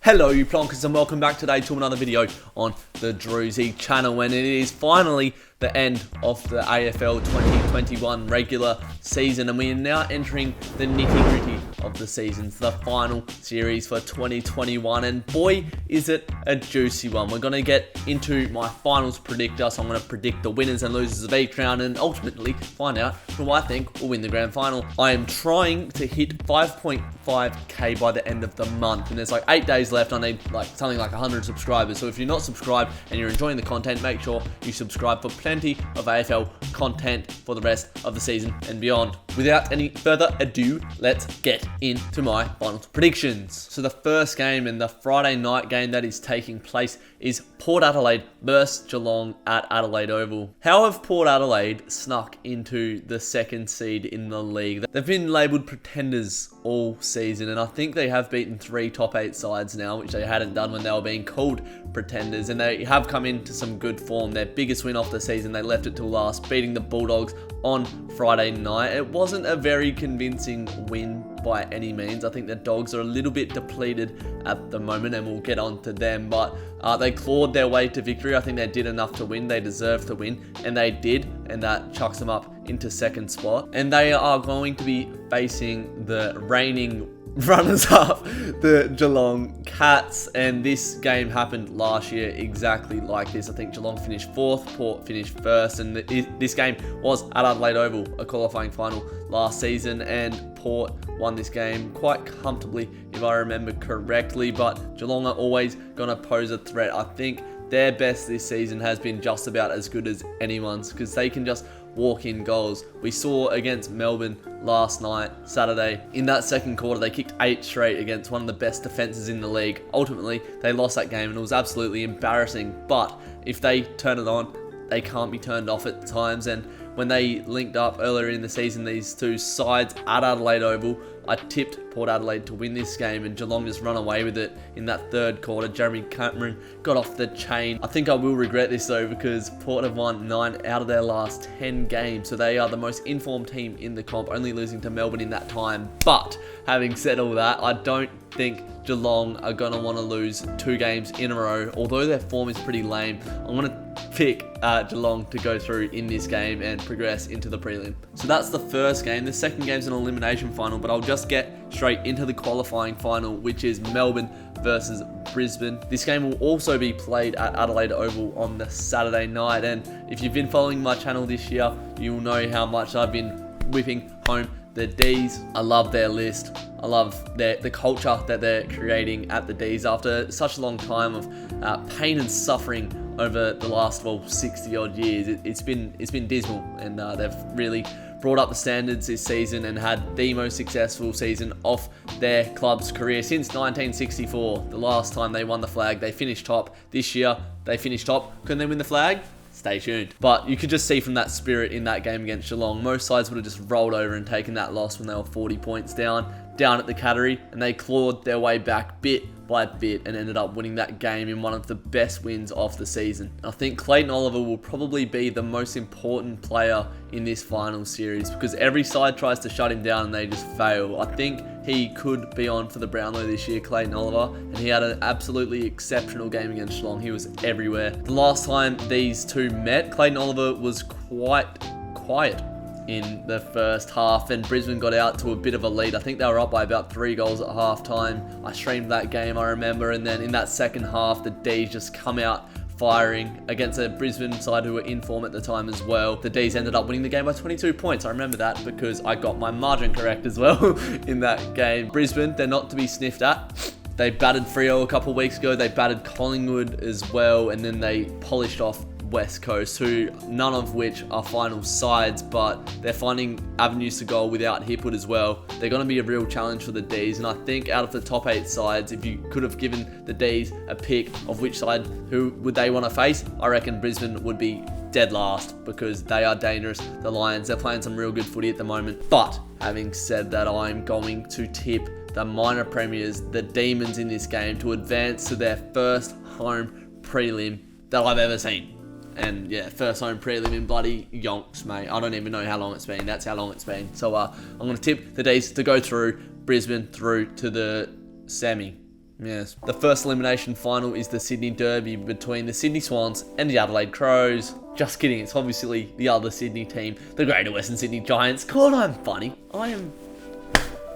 Hello you plonkers and welcome back today to another video on the Drewzy channel, and it is finally the end of the AFL 2021 regular season and we are now entering the nitty-gritty of the season, the final series for 2021, and boy is it a juicy one. We're going to get into my finals predictor, so I'm going to predict the winners and losers of each round and ultimately find out who I think will win the grand final. I am trying to hit 5.5k by the end of the month, and there's like 8 days left. I need something like 100 subscribers, so if you're not subscribed and you're enjoying the content, make sure you subscribe for plenty of AFL content for the rest of the season and beyond. Without any further ado, let's get into my finals predictions. So the first game and the Friday night game that is taking place is Port Adelaide versus Geelong at Adelaide Oval. How have Port Adelaide snuck into the second seed in the league? They've been labelled pretenders all season, and I think they have beaten 3 top 8 sides now, which they hadn't done when they were being called pretenders, and they have come into some good form. Their biggest win of the season, they left it till last, beating the Bulldogs on Friday night. It wasn't a very convincing win by any means. I think the Dogs are a little bit depleted at the moment, and we'll get on to them, but they clawed their way to victory. I think they did enough to win. They deserved to win, and they did, and that chucks them up into second spot. And they are going to be facing the reigning runners-up, the Geelong Cats, and this game happened last year exactly like this. I think Geelong finished 4th, Port finished 1st, and this game was at Adelaide Oval, a qualifying final last season, and Port won this game quite comfortably if I remember correctly, but Geelong are always going to pose a threat. I think their best this season has been just about as good as anyone's, because they can just walk in goals. We saw against Melbourne last night, Saturday, in that second quarter, they kicked 8 straight against one of the best defences in the league. Ultimately, they lost that game and it was absolutely embarrassing, but if they turn it on, they can't be turned off at times. And when they linked up earlier in the season, these two sides at Adelaide Oval, I tipped Port Adelaide to win this game, and Geelong just run away with it in that third quarter. Jeremy Cameron got off the chain. I think I will regret this though, because Port have won 9 out of their last 10 games, so they are the most informed team in the comp, only losing to Melbourne in that time. But having said all that, I don't think Geelong are going to want to lose 2 games in a row. Although their form is pretty lame, I'm going to pick Geelong to go through in this game and progress into the prelim. So that's the first game. The second game is an elimination final, but I'll just get straight into the qualifying final, which is Melbourne versus Brisbane. This game will also be played at Adelaide Oval on the Saturday night, and if you've been following my channel this year, you'll know how much I've been whipping home the Dees. I love their list. I love the culture that they're creating at the Dees after such a long time of pain and suffering over the last 60 odd years. It's been dismal, and they've really brought up the standards this season and had the most successful season of their club's career since 1964. The last time they won the flag, they finished top. This year they finished top. Couldn't they win the flag? Stay tuned. But you could just see from that spirit in that game against Geelong, most sides would have just rolled over and taken that loss when they were 40 points down at the Cattery, and they clawed their way back bit by bit and ended up winning that game in one of the best wins of the season. I think Clayton Oliver will probably be the most important player in this final series, because every side tries to shut him down and they just fail. I think he could be on for the Brownlow this year, Clayton Oliver, and he had an absolutely exceptional game against Geelong. He was everywhere. The last time these two met, Clayton Oliver was quite quiet in the first half, and Brisbane got out to a bit of a lead. I think they were up by about 3 goals at half time. I streamed that game, I remember, and then in that second half, the Dees just come out firing against a Brisbane side who were in form at the time as well. The Dees ended up winning the game by 22 points. I remember that because I got my margin correct as well in that game. Brisbane, they're not to be sniffed at. They battered Freo a couple of weeks ago. They battered Collingwood as well, and then they polished off West Coast, who none of which are final sides, but they're finding avenues to goal without Hipwood as well. They're going to be a real challenge for the Dees, and I think out of the top 8 sides, if you could have given the Dees a pick of which side, who would they want to face, I reckon Brisbane would be dead last, because they are dangerous. The Lions, they're playing some real good footy at the moment. But having said that, I'm going to tip the minor premiers, the Demons, in this game to advance to their first home prelim that I've ever seen. And yeah, first home prelim in bloody yonks, mate. I don't even know how long it's been. That's how long it's been. So I'm going to tip the Dees to go through, Brisbane through to the semi. Yes. The first elimination final is the Sydney Derby between the Sydney Swans and the Adelaide Crows. Just kidding, it's obviously the other Sydney team, the Greater Western Sydney Giants. God, I'm funny. I am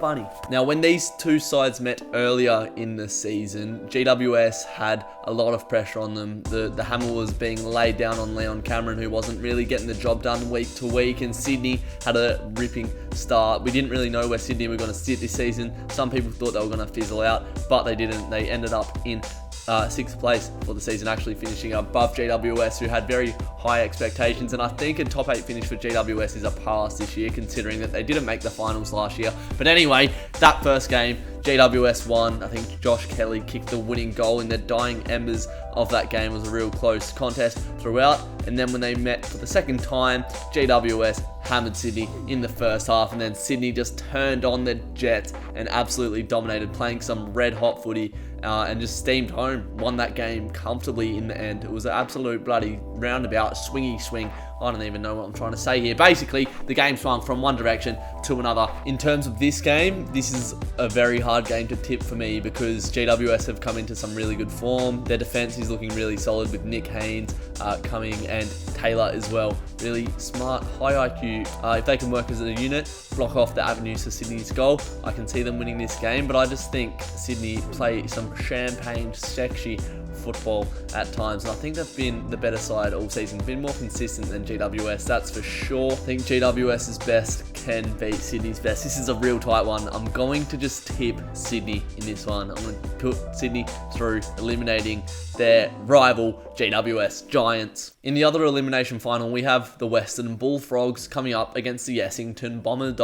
funny. Now, when these two sides met earlier in the season, GWS had a lot of pressure on them. The hammer was being laid down on Leon Cameron, who wasn't really getting the job done week to week, and Sydney had a ripping start. We didn't really know where Sydney were going to sit this season. Some people thought they were going to fizzle out, but they didn't. They ended up in 6th place for the season, actually finishing above GWS, who had very high expectations. And I think a top 8 finish for GWS is a pass this year, considering that they didn't make the finals last year. But anyway, that first game, GWS won. I think Josh Kelly kicked the winning goal in the dying embers of that game. It was a real close contest throughout. And then when they met for the second time, GWS hammered Sydney in the first half, and then Sydney just turned on the Jets and absolutely dominated, playing some red hot footy and just steamed home, won that game comfortably in the end. It was an absolute bloody roundabout, swingy swing. I don't even know what I'm trying to say here. Basically, the game swung from one direction to another. In terms of this game, this is a very hard game to tip for me because GWS have come into some really good form. Their defense is looking really solid with Nick Haynes coming and Taylor as well. Really smart, high IQ. If they can work as a unit, block off the avenues to Sydney's goal, I can see them winning this game. But I just think Sydney play some champagne, sexy football at times, and I think they've been the better side all season, been more consistent than GWS, that's for sure. I think GWS's best can beat Sydney's best. This is a real tight one. I'm going to just tip Sydney in this one. I'm going to put Sydney through, eliminating their rival GWS Giants. In the other elimination final, we have the Western Bullfrogs coming up against the Essendon Bombers.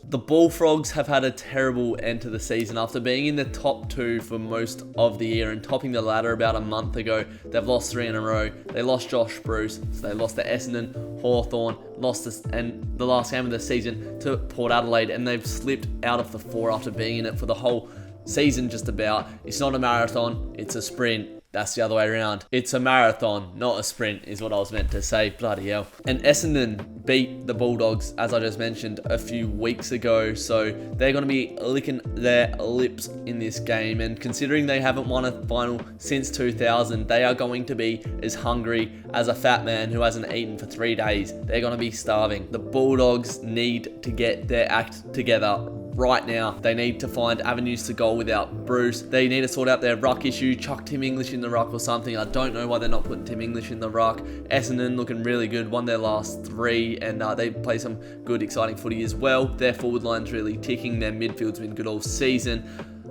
The Bullfrogs have had a terrible end to the season after being in the top 2 for most of the year and topping the ladder about a month ago. They've lost 3 in a row. They lost Josh Bruce, so they lost to Essendon, Hawthorn, lost this, and the last game of the season to Port Adelaide, and they've slipped out of the 4 after being in it for the whole season just about. It's not a marathon, it's a sprint. That's the other way around. It's a marathon, not a sprint, is what I was meant to say. Bloody hell. And Essendon beat the Bulldogs, as I just mentioned, a few weeks ago. So they're going to be licking their lips in this game. And considering they haven't won a final since 2000, they are going to be as hungry as a fat man who hasn't eaten for 3 days. They're going to be starving. The Bulldogs need to get their act together right now. They need to find avenues to goal without Bruce. They need to sort out their ruck issue, chuck Tim English in the ruck or something. I don't know why they're not putting Tim English in the ruck. Essendon looking really good, won their last 3, and they play some good, exciting footy as well. Their forward line's really ticking. Their midfield's been good all season.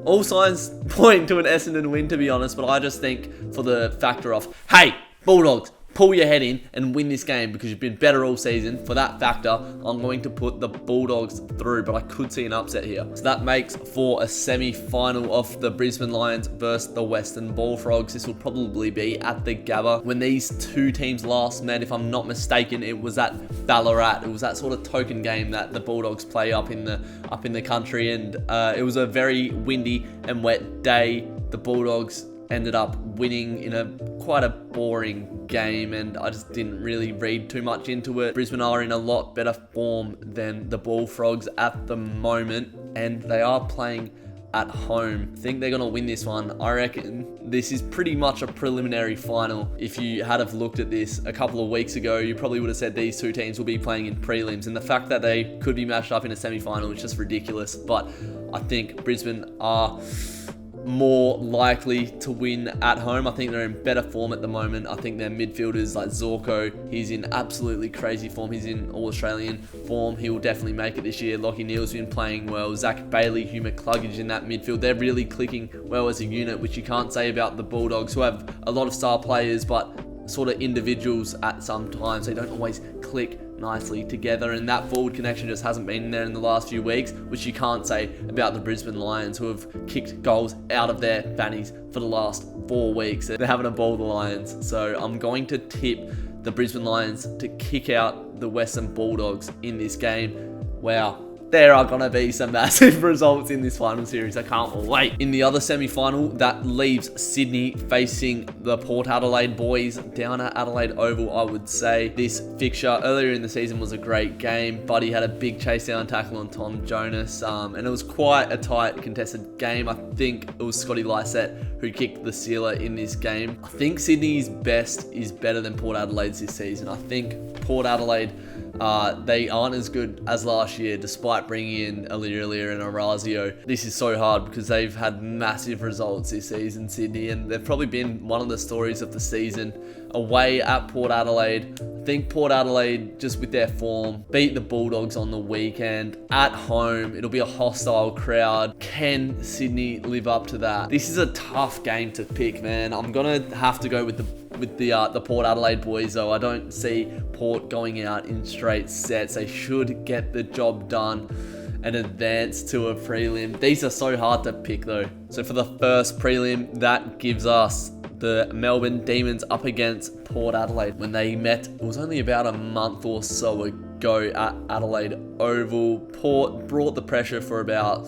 All signs point to an Essendon win, to be honest, but I just think for the factor of, hey, Bulldogs, pull your head in and win this game because you've been better all season. For that factor, I'm going to put the Bulldogs through, but I could see an upset here. So that makes for a semi-final of the Brisbane Lions versus the Western Bullfrogs. This will probably be at the Gabba. When these two teams last met, if I'm not mistaken, it was at Ballarat. It was that sort of token game that the Bulldogs play up in the country, and it was a very windy and wet day. The Bulldogs ended up winning in quite a boring game, and I just didn't really read too much into it. Brisbane are in a lot better form than the Bullfrogs at the moment, and they are playing at home. I think they're going to win this one. I reckon this is pretty much a preliminary final. If you had have looked at this a couple of weeks ago, you probably would have said these two teams will be playing in prelims, and the fact that they could be matched up in a semi-final is just ridiculous. But I think Brisbane are more likely to win at home. I think they're in better form at the moment. I think their midfielders like Zorko, he's in absolutely crazy form. He's in all-Australian form. He will definitely make it this year. Lockie Neal's been playing well. Zach Bailey, Hugh McCluggage in that midfield. They're really clicking well as a unit, which you can't say about the Bulldogs, who have a lot of star players, but sort of individuals at some times. They don't always click nicely together, and that forward connection just hasn't been there in the last few weeks, which you can't say about the Brisbane Lions, who have kicked goals out of their fannies for the last 4 weeks. They're having a ball, the Lions. So I'm going to tip the Brisbane Lions to kick out the Western Bulldogs in this game. Wow. there are going to be some massive results in this final series. I can't wait. In the other semi-final, that leaves Sydney facing the Port Adelaide boys down at Adelaide Oval, I would say. This fixture earlier in the season was a great game. Buddy had a big chase down tackle on Tom Jonas, and it was quite a tight contested game. I think it was Scotty Lysette who kicked the sealer in this game. I think Sydney's best is better than Port Adelaide's this season. I think Port Adelaide, they aren't as good as last year, despite bringing in Aliria and Orazio. This is so hard because they've had massive results this season, Sydney, and they've probably been one of the stories of the season. Away at Port Adelaide, I think Port Adelaide, just with their form, beat the Bulldogs on the weekend. At home, it'll be a hostile crowd. Can Sydney live up to that? This is a tough game to pick, man. I'm gonna have to go with the Port Adelaide boys, though. I don't see Port going out in straight sets. They should get the job done and advance to a prelim. These are so hard to pick, though. So for the first prelim, that gives us the Melbourne Demons up against Port Adelaide. When they met, it was only about a month or so ago at Adelaide Oval. Port brought the pressure for about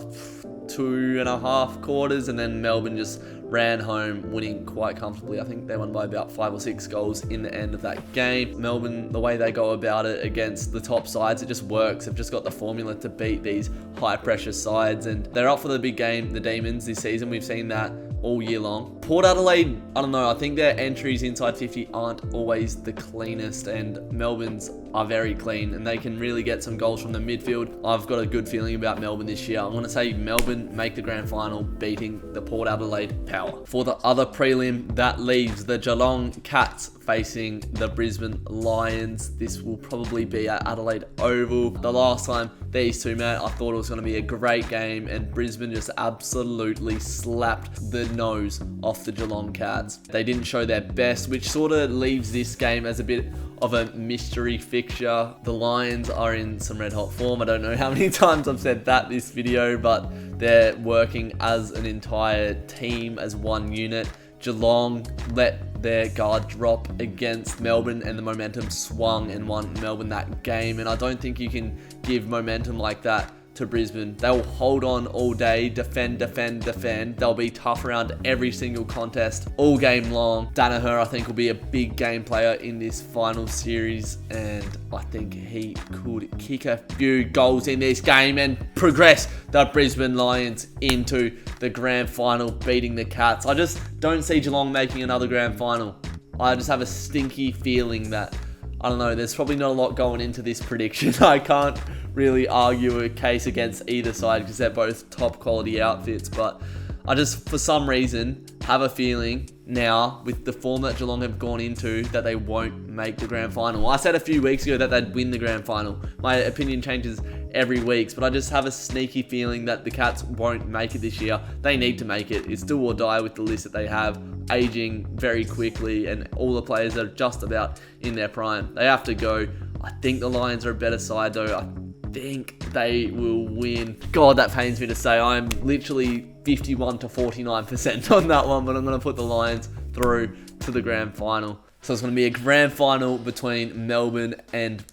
2.5 quarters, and then Melbourne just ran home, winning quite comfortably. I think they won by about 5 or 6 goals in the end of that game. Melbourne, the way they go about it against the top sides, it just works. They've just got the formula to beat these high pressure sides, and they're up for the big game, the Demons, this season. We've seen that all year long. Port Adelaide, I don't know, I think their entries inside 50 aren't always the cleanest, and Melbourne's are very clean, and they can really get some goals from the midfield. I've got a good feeling about Melbourne this year. I want to say Melbourne make the grand final, beating the Port Adelaide Power. For the other prelim, that leaves the Geelong Cats facing the Brisbane Lions. This will probably be at Adelaide Oval. The last time these two met, I thought it was going to be a great game, and Brisbane just absolutely slapped the nose off the Geelong Cats. They didn't show their best, which sort of leaves this game as a bit of a mystery fixture. The Lions are in some red hot form. I don't know how many times I've said that this video, but they're working as an entire team, as one unit. Geelong let their guard drop against Melbourne, and the momentum swung and won Melbourne that game. And I don't think you can give momentum like that to Brisbane. They'll hold on all day, defend. They'll be tough around every single contest all game long. Danaher, I think, will be a big game player in this final series, and I think he could kick a few goals in this game and progress the Brisbane Lions into the grand final, beating the Cats. I just don't see Geelong making another grand final. I just have a stinky feeling that, I don't know, there's probably not a lot going into this prediction. I can't really argue a case against either side because they're both top quality outfits, but I just, for some reason, have a feeling now, with the form that Geelong have gone into, that they won't make the grand final. I said a few weeks ago that they'd win the grand final. My opinion changes every week, but I just have a sneaky feeling that the Cats won't make it this year. They need to make it. It's do or die with the list that they have, aging very quickly, and all the players that are just about in their prime. They have to go. I think the Lions are a better side, though. I think they will win. God, that pains me to say. I'm literally 51 to 49% on that one, but I'm going to put the Lions through to the grand final. So it's going to be a grand final between Melbourne and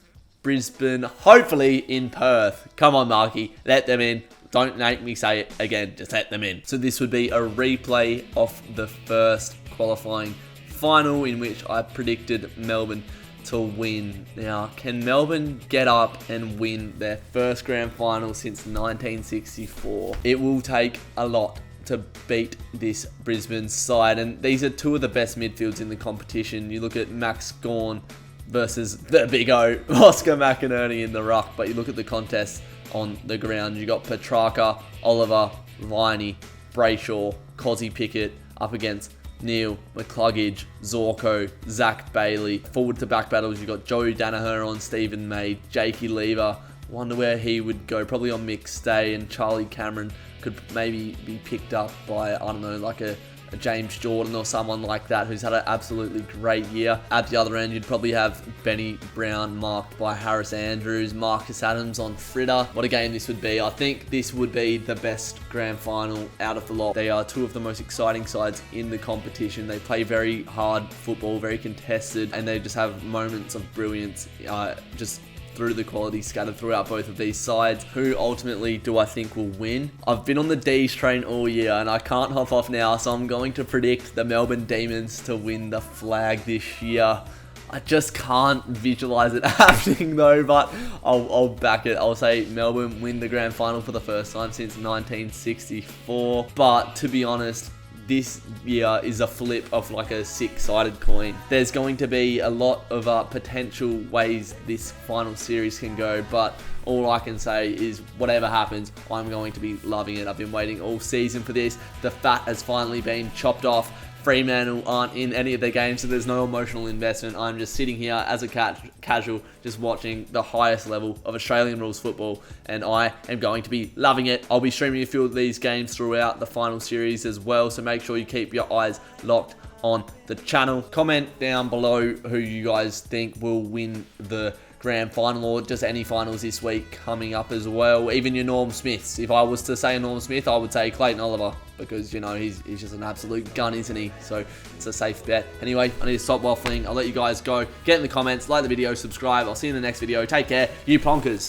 Brisbane, hopefully in Perth. Come on, Marky, let them in. Don't make me say it again, just let them in. So this would be a replay of the first qualifying final, in which I predicted Melbourne to win. Now, can Melbourne get up and win their first grand final since 1964? It will take a lot to beat this Brisbane side, and these are two of the best midfields in the competition. You look at Max Gawn versus the big O, Oscar McInerney in the ruck, but you look at the contest on the ground, you got Petrarca, Oliver, Viney, Brayshaw, Cozzy Pickett up against Neil, McCluggage, Zorko, Zach Bailey. Forward to back battles, you got Joe Danaher on Stephen May, Jakey Lever. Wonder where he would go, probably on mixed stay, and Charlie Cameron could maybe be picked up by, I don't know, like a James Jordan or someone like that, who's had an absolutely great year. At the other end, you'd probably have Benny Brown marked by Harris Andrews, Marcus Adams on Fritter. What a game this would be. I think this would be the best grand final out of the lot. They are two of the most exciting sides in the competition. They play very hard football, very contested, and they just have moments of brilliance. Just through the quality scattered throughout both of these sides. Who ultimately do I think will win? I've been on the D's train all year and I can't hop off now, so I'm going to predict the Melbourne Demons to win the flag this year. I just can't visualize it happening though, but I'll back it. I'll say Melbourne win the grand final for the first time since 1964. But to be honest, this year is a flip of like a six-sided coin. There's going to be a lot of potential ways this final series can go, but all I can say is whatever happens, I'm going to be loving it. I've been waiting all season for this. The fat has finally been chopped off. Fremantle aren't in any of their games, so there's no emotional investment. I'm just sitting here as a casual, just watching the highest level of Australian rules football, and I am going to be loving it. I'll be streaming a few of these games throughout the final series as well, so make sure you keep your eyes locked on the channel. Comment down below who you guys think will win the grand final, or just any finals this week coming up as well. Even your Norm Smiths. If I was to say Norm Smith, I would say Clayton Oliver, because, you know, he's just an absolute gun, isn't he? So it's a safe bet. Anyway, I need to stop waffling. I'll let you guys go. Get in the comments, like the video, subscribe. I'll see you in the next video. Take care. You plonkers.